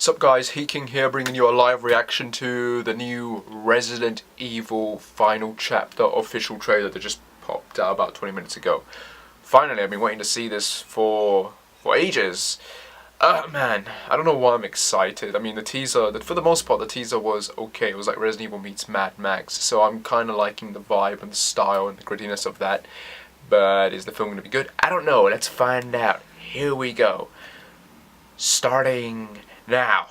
What's up guys, Heatking here, bringing you a live reaction to the new Resident Evil Final Chapter official trailer that just popped out about 20 minutes ago. Finally, I've been waiting to see this for ages. Man, I don't know why I'm excited. I mean, the teaser, for the most part, the teaser was okay. It was like Resident Evil meets Mad Max, so I'm kind of liking the vibe and the style and the grittiness of that. But is the film going to be good? I don't know. Let's find out. Here we go. Starting now.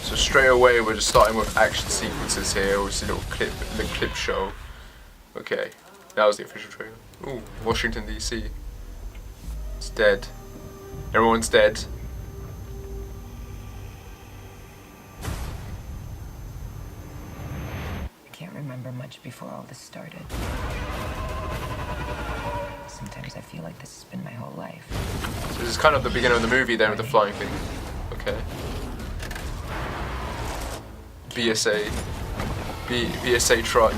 So straight away we're just starting with action sequences here. We see a little clip show. Okay, that was the official trailer. Ooh, Washington DC. It's dead. Everyone's dead. I can't remember much before all this started. Sometimes I feel like this has been my whole life. So this is kind of the beginning of the movie then with the flying thing. Okay. BSA truck.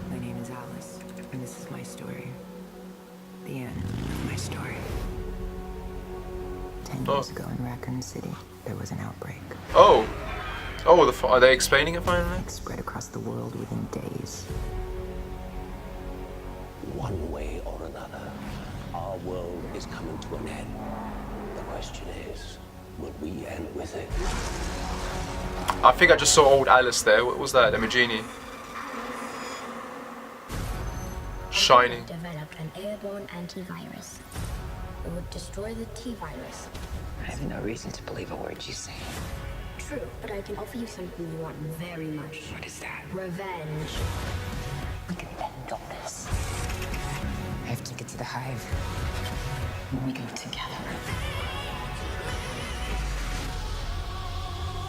My name is Alice, and this is my story. The end of my story. 10 years ago in Raccoon City, there was an outbreak. Oh! Oh, are they explaining it finally? It spread across the world within days. One way or another, our world is coming to an end. The question is, will we end with it? I think I just saw old Alice there. What was that? Imogene. Shining. Developed an airborne antivirus. It would destroy the T-virus. I have no reason to believe a word you say. True, but I can offer you something you want very much. What is that? Revenge. We can end all this. I have to get to the Hive. We go together.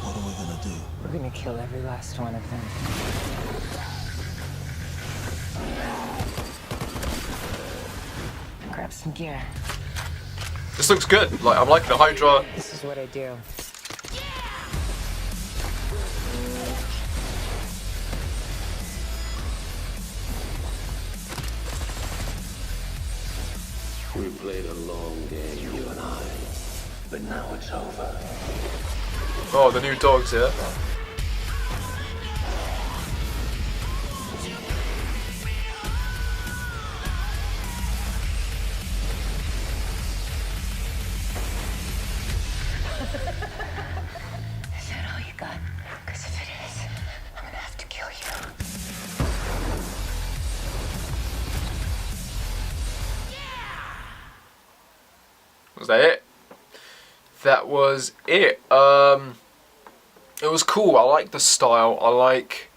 What are we gonna do? We're gonna kill every last one of them. Grab some gear. This looks good. Like, I'm liking the Hydra. This is what I do. We played a long game, you and I. But now it's over. Oh, the new dogs here. Is that all you got? Because if it is, I'm gonna have to kill you. Was that it? That was it. It was cool. I like the style. I like.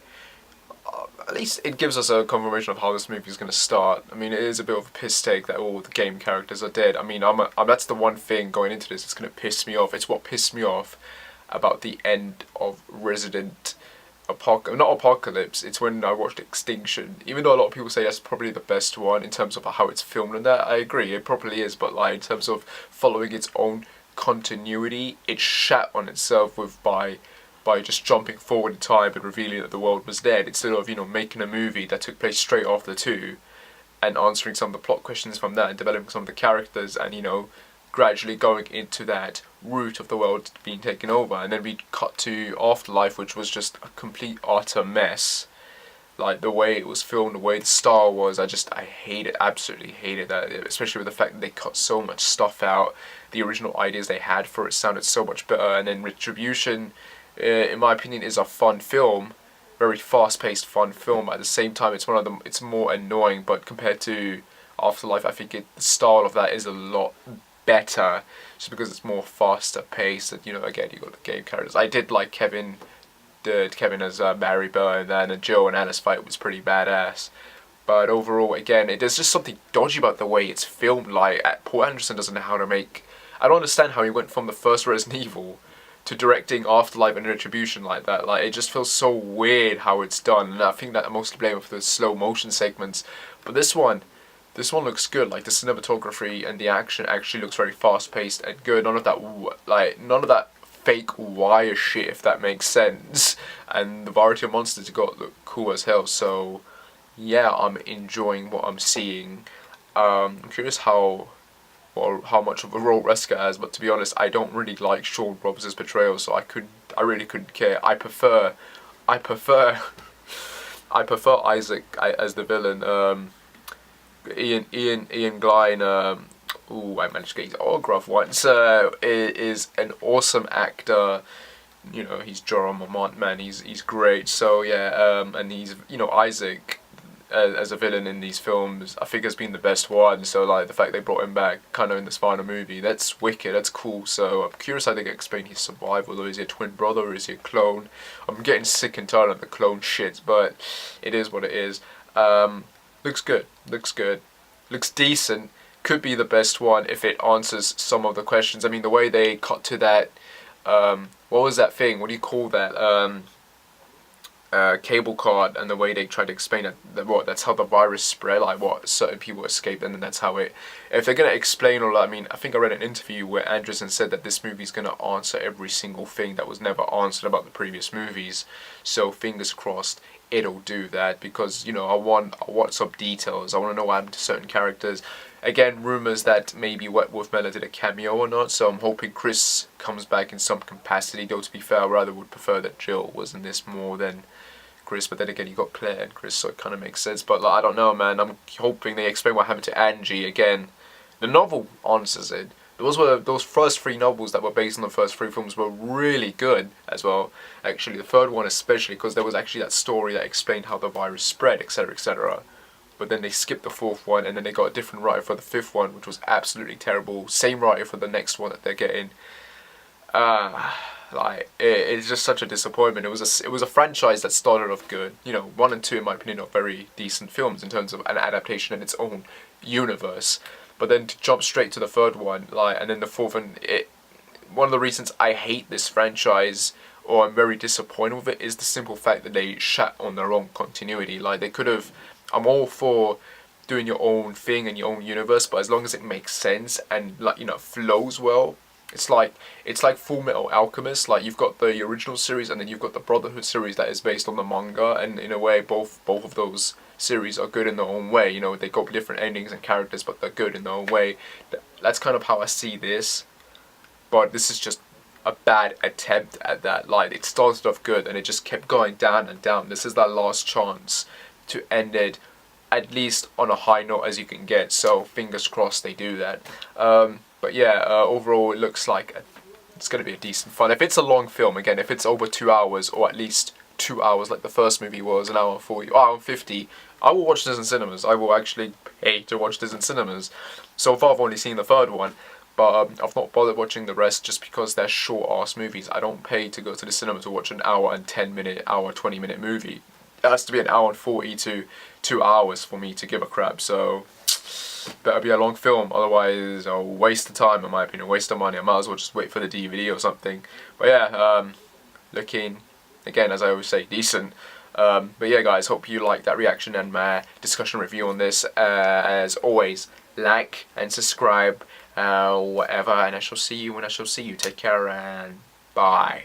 At least it gives us a confirmation of how this movie is going to start. I mean, it is a bit of a piss take that all the game characters are dead. I mean, that's the one thing going into this. It's going to piss me off. It's what pissed me off about the end of Resident not Apocalypse. It's when I watched Extinction. Even though a lot of people say that's probably the best one in terms of how it's filmed and that, I agree, it probably is. But like in terms of following its own continuity, it shat on itself by just jumping forward in time and revealing that the world was dead, instead of, you know, making a movie that took place straight after two and answering some of the plot questions from that and developing some of the characters and, you know, gradually going into that route of the world being taken over. And then we cut to Afterlife, which was just a complete utter mess. Like the way it was filmed, the way the style was, I hate it, absolutely hated that, especially with the fact that they cut so much stuff out. The original ideas they had for it sounded so much better. And then Retribution, in my opinion, is a fun film, very fast-paced fun film. At the same time, it's it's more annoying, but compared to Afterlife, I think the style of that is a lot better, just because it's more faster paced. And, you know, again, you got the game characters. I did like Kevin as Barry Burr, and then Joe and Alice fight was pretty badass. But overall, again, there's just something dodgy about the way it's filmed. Like, Paul Anderson doesn't know how to make. I don't understand how he went from the first Resident Evil to directing Afterlife and Retribution like that. Like, it just feels so weird how it's done, and I think that I mostly blame it for the slow motion segments. But this one looks good. Like the cinematography and the action actually looks very fast paced and good. None of that fake wire shit, if that makes sense. And the variety of monsters you got look cool as hell. So yeah, I'm enjoying what I'm seeing. I'm curious how much of a role Wesker has, but to be honest, I don't really like Sean Roberts' portrayal, so I really couldn't care. I prefer Isaac as the villain. Ian Glein. Ooh, I managed to get his autograph once. Is an awesome actor. You know, he's Jorah Mormont, man. He's great. So yeah, and he's, you know, Isaac as a villain in these films, I think has been the best one. So like the fact they brought him back kind of in this final movie, that's wicked. That's cool. So I'm curious how they can explain his survival. Or is he a twin brother? Or is he a clone? I'm getting sick and tired of the clone shit, but it is what it is. Looks good. Looks good. Looks decent. Could be the best one if it answers some of the questions. I mean, the way they cut to that, what was that thing? What do you call that? Cable card, and the way they tried to explain it, that's how the virus spread, like what certain people escaped, and then that's how it. If they're gonna explain all that, I mean, I think I read an interview where Anderson said that this movie's gonna answer every single thing that was never answered about the previous movies. So fingers crossed it'll do that, because, you know, I want some details. I want to know what happened to certain characters. Again, rumors that maybe Wentworth Miller did a cameo or not, so I'm hoping Chris comes back in some capacity. Though to be fair, I rather would prefer that Jill was in this more than Chris, but then again you got Claire and Chris, so it kind of makes sense. But like, I don't know, man. I'm hoping they explain what happened to Angie again. The novel answers it. Those first 3 novels that were based on the first 3 films were really good as well. Actually, the third one especially, because there was actually that story that explained how the virus spread, etc., etc. But then they skipped the 4th one, and then they got a different writer for the 5th one, which was absolutely terrible. Same writer for the next one that they're getting. Like it's just such a disappointment. It was a franchise that started off good. You know, 1 and 2 in my opinion are very decent films in terms of an adaptation in its own universe. But then to jump straight to the 3rd one, like, and then the 4th, and one of the reasons I hate this franchise, or I'm very disappointed with it, is the simple fact that they shat on their own continuity. Like, they could have. I'm all for doing your own thing in your own universe, but as long as it makes sense and, like, you know, flows well. It's like Full Metal Alchemist. Like, you've got the original series, and then you've got the Brotherhood series that is based on the manga, and in a way both of those series are good in their own way. You know, they got different endings and characters, but they're good in their own way. That's kind of how I see this, but this is just a bad attempt at that. Like, it started off good and it just kept going down and down. This is that last chance to end it at least on a high note as you can get, so fingers crossed they do that. But yeah, overall it looks like it's going to be a decent fun. If it's a long film, again, if it's over 2 hours, or at least 2 hours like the first movie was, an hour 40, hour 50, I will watch this in cinemas. I will actually pay to watch this in cinemas. So far I've only seen the 3rd one, but I've not bothered watching the rest just because they're short ass movies. I don't pay to go to the cinema to watch an hour and 10 minute, hour 20 minute movie. It has to be an hour and 40 to 2 hours for me to give a crap, so better be a long film, otherwise a waste of time in my opinion, a waste of money. I might as well just wait for the DVD or something. But yeah, looking, again, as I always say, decent. But yeah guys, hope you liked that reaction and my discussion review on this. As always, like and subscribe, whatever, and I shall see you when I shall see you. Take care and bye.